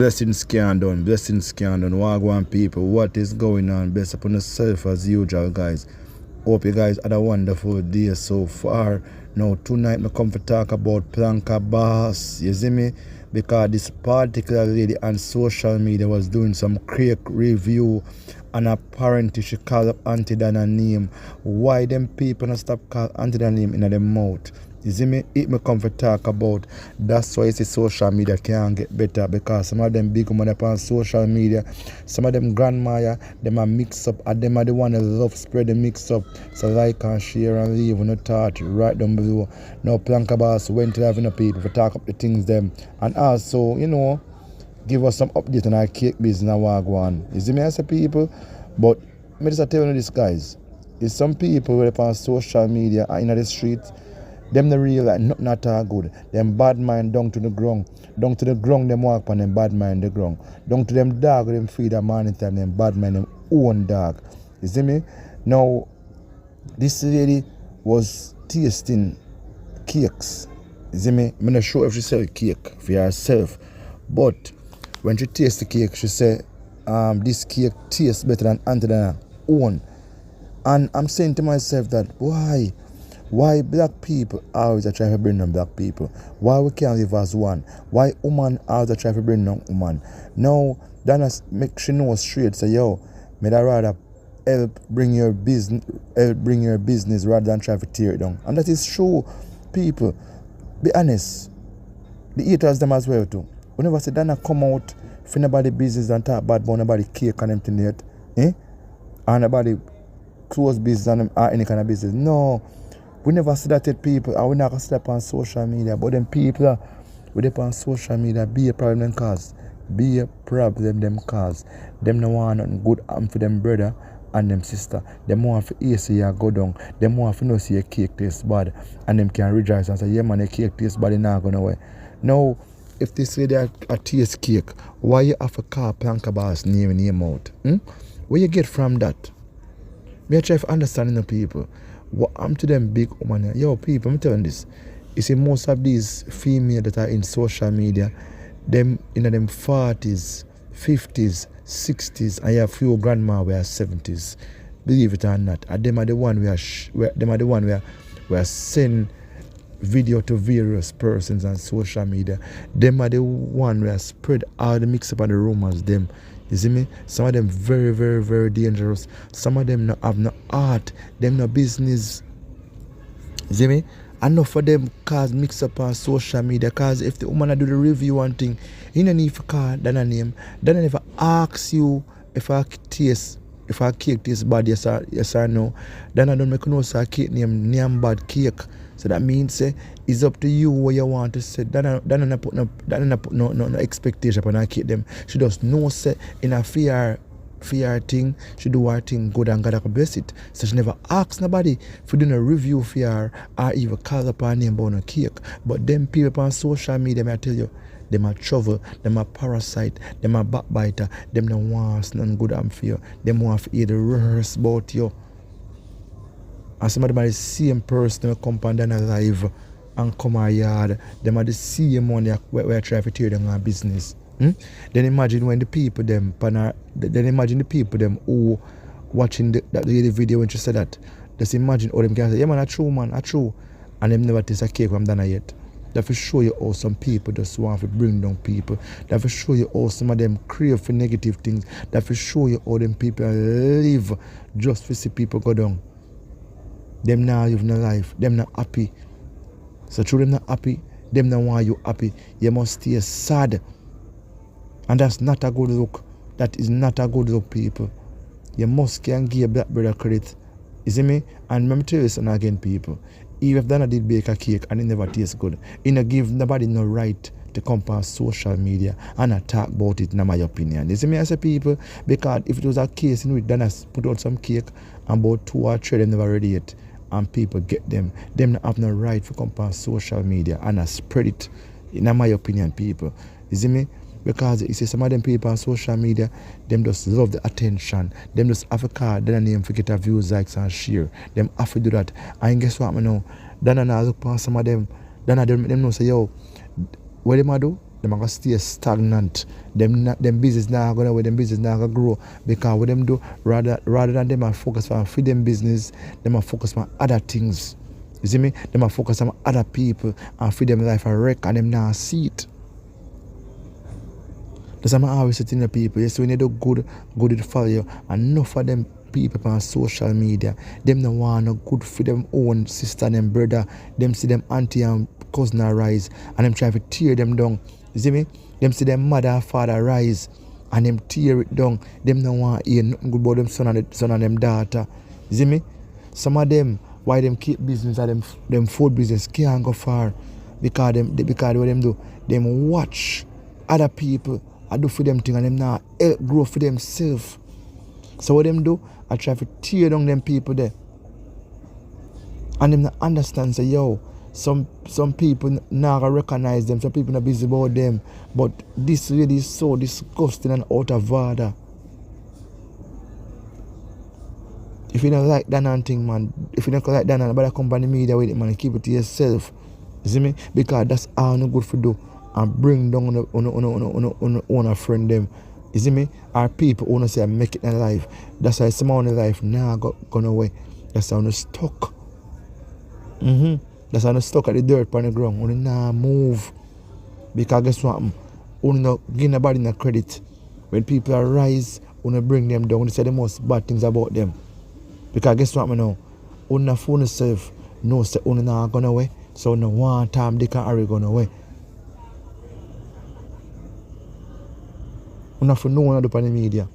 Blessings can done, Wagwan people, what is going on? Bless upon yourself as usual, guys. Hope you guys had a wonderful day so far. Now, tonight, I come to talk about Planka Boss. You see me? Because this particular lady on social media was doing some quick review, and apparently she called up Aunty Donna name. Why them people not stop call Aunty Donna name in their mouth? You see me? It me come to talk about. That's why you see social media can't get better, because some of them big women up on social media, some of them grandma, them are mix up, and them are the one that love spread the mix up. So like and share and leave on the thought right down below. Now Planka Boss went to having the people to talk up the things them, and also, you know, give us some update on our cake business and Wagwan. You see me, I say people, but me just tell you this, guys. Is some people who are on social media and in the street, them the real like nothing at all good. Them bad mind down to the ground. Down to the ground them walk on them bad mind the ground. Down to them dog them feed them morning time, them bad mind them own dog. You see me? Now this lady was tasting cakes. You see me? I'm not sure if she sell cake for herself. But when she tastes the cake, she said, this cake tastes better than Aunty Donna own. And I'm saying to myself that why black people always try to bring down black people? Why we can't live as one? Why woman always try to bring down woman? Now, Donna make she know straight, say, yo, may I rather help bring your business rather than try to tear it down. And that is true, people. Be honest. The haters them as well too. Whenever say Donna come out for nobody business and talk bad about nobody cake and everything yet, and nobody close business and any kind of business. No. We never see that at people, and we not gonna step on social media. But them people with them on social media be a problem them cause. Be a problem them cause. Them no want nothing good for them brother and them sister. Them want for AC you go down. Them want for no see your cake taste bad. And them can rejoice and say, yeah man, your cake taste bad, it's not going away. Now, if they say they a taste cake, why you have to call Planka Boss name in your mouth? Where you get from that? Me try to understand the people. What I'm to them big woman, yo people, I'm telling this. You see most of these females that are in social media, them in them 40s, 50s, 60s, and you have few grandma who are 70s. Believe it or not. And them are the one we are send video to various persons on social media. Them are the one who spread all the mix up and the rumors them. You see me? Some of them very, very, very dangerous. Some of them no have no art. Them no business. You see me? Enough of them cause mix up on social media. Cause if the woman do the review and thing, you don't need to call Donna name. Donna never ask you if her cake tastes bad, yes or no. Donna don't make no say cake name bad cake. So that means it's up to you what you want to say. Donna not put no expectation upon her cake them. She just know say in a fear thing, she do her thing good and God can bless it. So she never asks nobody for doing a review for her or even call up her name about no cake. But them people on social media, I tell you, them are trouble, them are parasite, them are backbiter, them no want nothing good and fear. Them want to hear the worst about you. And some of them are the same person who come on their live and come our yard. Them are the same one where I try to tear down our business. Then imagine when the people them who watching that lady video when she said that. Just imagine all them can say, yeah man, a true man, a true. And them never taste a cake from Donna yet. That will show you how some people just want to bring down people. That will show you how some of them crave for negative things. That will show you how them people live just to see people go down. Them now live no life. Them not happy. So through them not happy, them not want you happy. You must stay sad. And that's not a good look. That is not a good look, people. You must can give a black brother credit. You see me? And let me tell you something again, people. Even if Donna did bake a cake and it never tastes good, it not give nobody no right to come on social media and talk about it, in my opinion. You see me, I say people, because if it was a case in which Donna put out some cake and about 2 or 3 them never ready it, and people get them not have no right to come on social media and spread it, in my opinion, people. You see me? Because you see some of them people on social media, them just love the attention. Them just have a card, then name for get a views, likes and share. Them have to do that. And guess what, I know? Donna now look upon some of them. Donna them know say, yo, what them do? them are gonna stay stagnant. Them business now gonna way, them business now gonna grow. Because what them do, rather than them are focus on freedom business, them are focus on other things. You see me? Them are focus on other people and feed them life a wreck and them now see it. That's why I always say to the people, yes, when you do good will follow you. And enough of them people on social media, them no want no good for them own sister and them brother. Them see them auntie and cousin rise and them try to tear them down. You see me? Them see them mother and father rise and them tear it down. Them no want hear nothing good about them son and them daughter. You see me? Some of them, why them keep business and them food business can't go far. Because what them do, them watch other people I do for them things and them now help grow for themselves. So what them do, I try to tear down them people there. And them not understand, say, yo, some people now recognize them, some people not busy about them. But this really is so disgusting and out of order. If you don't like that and thing, man, if you don't like that and better company media with it, man, keep it to yourself. You see me? Because that's all no good for do. And bring down on a friend them. You see me? Our people wanna say I make it in life. That's why some of the life now gone away. That's how I'm stuck. That's how I'm stuck at the dirt on the ground. Only now move. Because guess what? Only not give nobody no credit. When people arise, only bring them down. Only say the most bad things about them. Because guess what now? Only phone yourself. No say only now gone away. So no one time they can hurry gone away. You have to know what on the media.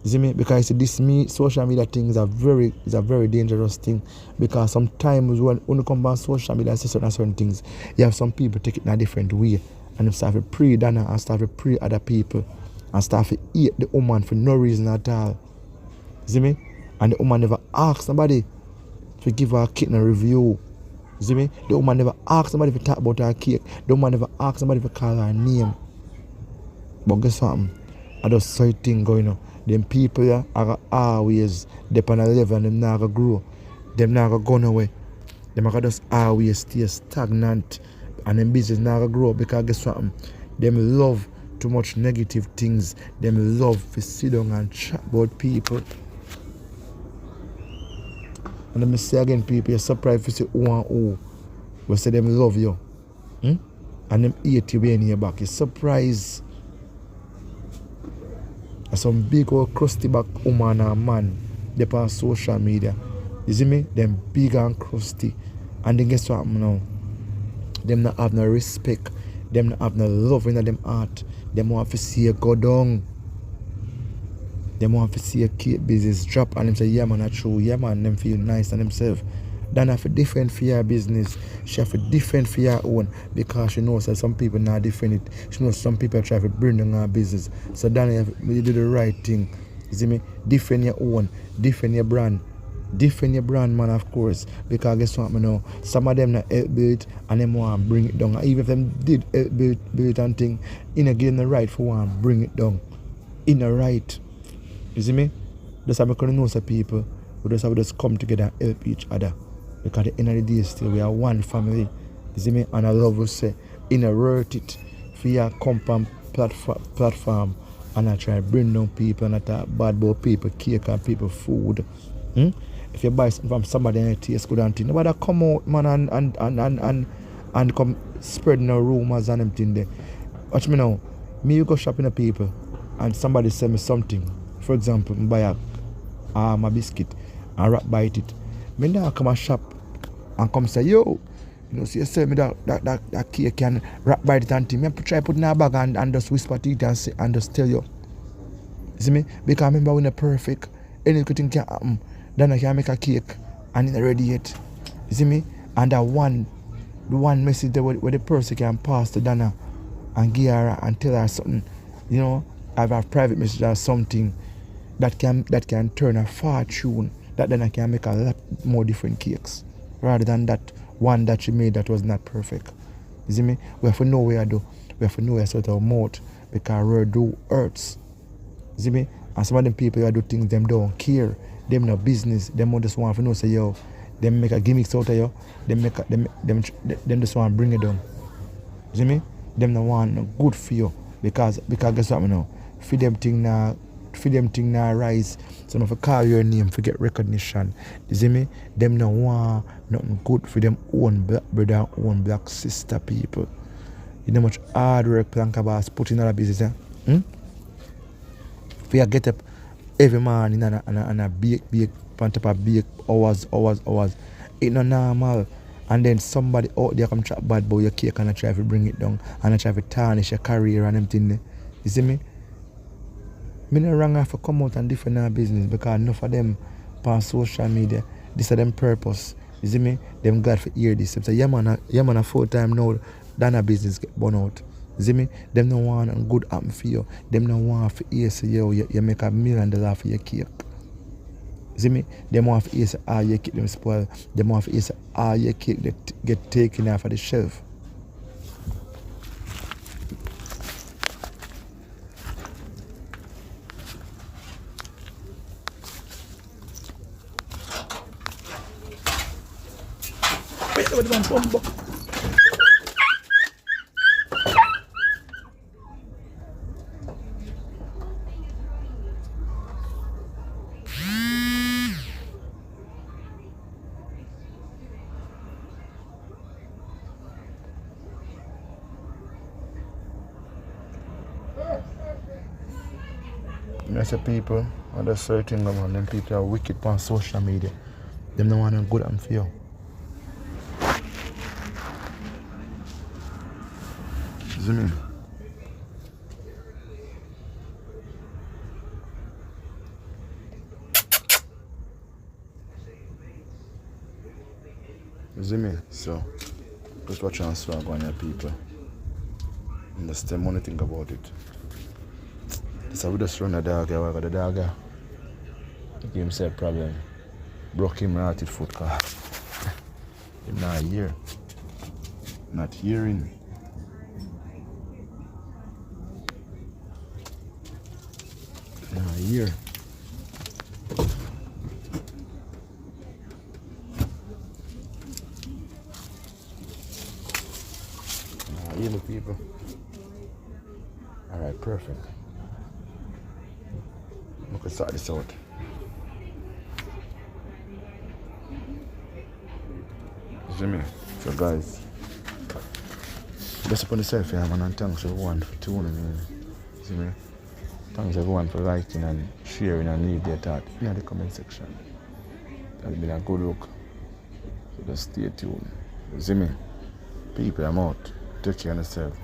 You see me? Because this social media thing is a very dangerous thing. Because sometimes when you come on social media and say certain things, you have some people take it in a different way. And they start to pray Donna and start to pray other people. And start to eat the woman for no reason at all. You see me? And the woman never asks somebody to give her a cake in a review. You see me? The woman never asks somebody to talk about her cake. The woman never asks somebody to call her name. But guess what? I just saw a thing going on. Them people are always depend on a level and them not gonna grow. Them not gonna go away. Them are just always stay stagnant and them business not gonna grow because guess what? Them love too much negative things. Them love to sit down and chat about people. And let me say again, people, you're surprised to see who and who will say them love you. And them hate you behind your back. You're surprised. Some big old crusty back woman and man they on social media. You see me? Them big and crusty. And then guess what now? Them not have no respect. Them not have no love in them heart. Them want to see you go down. Them want to see a keep business drop and them say, yeah man, that's true. Yeah man, them feel nice and themselves. Then have a different for your business. She have a different for your own because she knows that some people not different it. She knows some people try to bring down her business. So then you do the right thing. You see me? Different your own, different your brand. Different your brand, man, of course. Because guess what, man, know? Some of them not help build and them want to bring it down. Even if them did help build and thing, you know, give them the right for one bring it down. In the right. You see me? That's how I can know some people. We just have to come together and help each other. Because at the end of the day still we are one family. You see me? And I love to say, worth it for your compound platform and I try to bring down people and I talk bad about people, cake and people food. If you buy something from somebody and it tastes good and thing, nobody come out man and come spreading no rumors and them thing there. Watch me now. Me you go shopping at people and somebody send me something. For example, I buy a biscuit and rat bite it. Me now come and shop and come say, yo, you know, see you sell me that cake and rat bite it and thing. Me try put in a bag and just whisper to it and just tell you. You see me? Because I remember when it's perfect, anything can happen. Then I can make a cake and it's ready yet. You see me? And the one message there where the person can pass to Donna and give her and tell her something, you know, have a private message or something that can turn a fortune. That then I can make a lot more different cakes rather than that one that she made that was not perfect. You see me? We have to know where I do. We have to know where I sort of mouth because word do hurts. You see me? And some of them people who do things them don't care. Them no business. Them just want to know say yo. Them make a gimmicks out of you. Them just want to bring it down. You see me? them no want no good for you. Because guess what me know? For them thing now rise. Some of call your name for get recognition. You see me? Them no want nothing good for them own black brother, own black sister people. You know much hard work Planka Boss put in other business, eh? If you get up every morning and a bake on top of bake hours. It's not normal. And then somebody out there come chat bad about your cake and I try to bring it down and I try to tarnish your career and everything. You see me? Me no wrong have to come out and defend our business because enough of them on social media. This is them purpose. You see me? Them glad for hear this. They say, yeah man a full time now than a business get burn out. You see me? Them no want a good happen for you. Them no want for hear say yo you make $1 million for your cake. You see me? Them want for hear say your cake them spoil. Them want for hear say your cake get taken off of the shelf. I say people, other certain man, them people are wicked on social media. Them no want no good and for you. See me? You see me? So, just watch and swag on your people. And that's the money think about it. So we just run the dog here, I got the dog here. Give himself a problem. Broke him right his foot car. Him not here. Not hearing. Not here. Not here, people. Alright, perfect. We can sort this out. You see me? So guys, just upon the selfie, man, and thanks everyone for tuning in. See me? Thanks everyone for liking and sharing and leave their thought in the comment section. That's been a good look. So just stay tuned. You see me? People, I'm out. Take care of yourself.